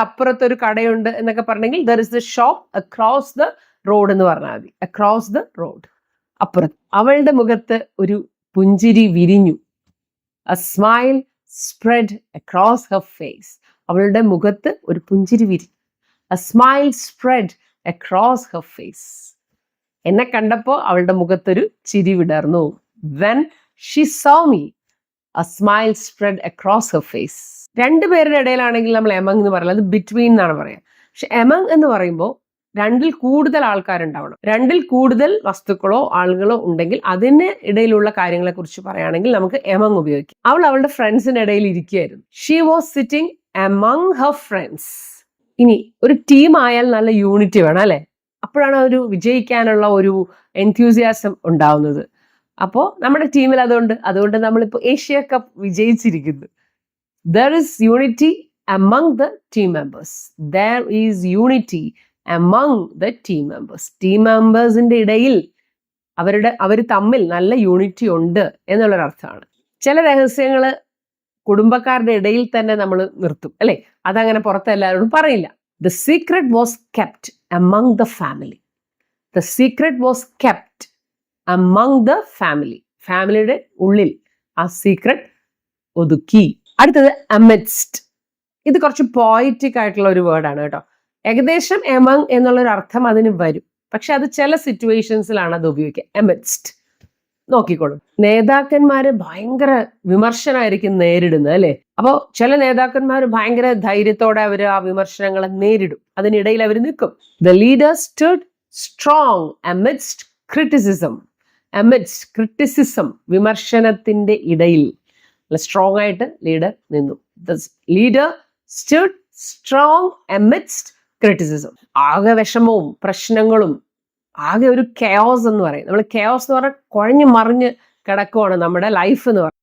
അപ്പുറത്തൊരു കടയുണ്ട് എന്നൊക്കെ പറഞ്ഞെങ്കിൽ there is the shop across the road എന്ന് പറഞ്ഞാൽ മതി. അക്രോസ് ദ റോഡ്, അപ്പുറത്ത്. അവളുടെ മുഖത്ത് ഒരു പുഞ്ചിരി വിരിഞ്ഞു. A smile spread across her face. അവളുടെ മുഖത്ത് ഒരു പുഞ്ചിരി വിരിഞ്ഞു. A smile spread across her face. എന്നെ കണ്ടപ്പോൾ അവളുടെ മുഖത്തൊരു ചിരി വിടർന്നു. When she saw me, a smile spread across her face. രണ്ടുപേരുടെ ഇടയിലാണെങ്കിൽ നമ്മൾ എമംഗ് എന്ന് പറയില്ല, അത് ബിറ്റ്വീൻ എന്നാണ് പറയുക. പക്ഷെ എമംഗ് എന്ന് പറയുമ്പോൾ രണ്ടിൽ കൂടുതൽ ആൾക്കാരുണ്ടാവണം. രണ്ടിൽ കൂടുതൽ വസ്തുക്കളോ ആളുകളോ ഉണ്ടെങ്കിൽ അതിന് ഇടയിലുള്ള കാര്യങ്ങളെ കുറിച്ച് പറയുകയാണെങ്കിൽ നമുക്ക് എമംഗ് ഉപയോഗിക്കാം. അവൾ അവളുടെ ഫ്രണ്ട്സിന്റെ ഇടയിൽ ഇരിക്കുകയായിരുന്നു. She was sitting among Har friends. ഇനി ഒരു ടീം ആയാൽ നല്ല യൂണിറ്റി വേണം അല്ലെ? അപ്പോഴാണ് ഒരു വിജയിക്കാനുള്ള ഒരു എൻത്യൂസിയാസം ഉണ്ടാവുന്നത്. അപ്പോൾ നമ്മുടെ ടീമിൽ അതുകൊണ്ട് നമ്മളിപ്പോൾ ഏഷ്യ കപ്പ് വിജയിച്ചിരിക്കുന്നു. There is unity among the team members. There is unity among the team members. Team മെമ്പേഴ്സിന്റെ ഇടയിൽ അവർ തമ്മിൽ നല്ല യൂണിറ്റി ഉണ്ട് എന്നുള്ളൊരർത്ഥമാണ്. ചില രഹസ്യങ്ങൾ കുടുംബക്കാരുടെ ഇടയിൽ തന്നെ നമ്മൾ നിർത്തും അല്ലെ? അതങ്ങനെ പുറത്ത് എല്ലാവരോടും പറയില്ല. The secret was kept among the family. The secret was kept among the family. ഫാമിലിയുടെ ഉള്ളിൽ ആ സീക്രട്ട് ഒതുക്കി. അടുത്തത് amidst. ഇത് കുറച്ച് പോയിറ്റിക് ആയിട്ടുള്ള ഒരു വേർഡാണ് കേട്ടോ. ഏകദേശം എമംഗ് എന്നുള്ളൊരു അർത്ഥം അതിന് വരും, പക്ഷെ അത് ചില സിറ്റുവേഷൻസിലാണ് അത് ഉപയോഗിക്കുക. amidst നോക്കിക്കോളും. നേതാക്കന്മാര് ഭയങ്കര വിമർശനമായിരിക്കും നേരിടുന്നത് അല്ലെ? അപ്പോൾ ചില നേതാക്കന്മാർ ഭയങ്കര ധൈര്യത്തോടെ അവർ ആ വിമർശനങ്ങളെ നേരിടും, അതിനിടയിൽ അവർ നിൽക്കും. The leader stood strong amidst criticism. amidst criticism, വിമർശനത്തിന്റെ ഇടയിൽ സ്ട്രോങ് ആയിട്ട് ലീഡർ നിന്നു. The leader stood strong amidst criticism. ആകെ വിഷമവും പ്രശ്നങ്ങളും ആകെ ഒരു കെയോസ് എന്ന് പറയും. നമ്മൾ കെയോസ് എന്ന് പറഞ്ഞാൽ കുഴഞ്ഞു മറിഞ്ഞ് കിടക്കുവാണ് നമ്മുടെ ലൈഫ് എന്ന് പറയുന്നത്.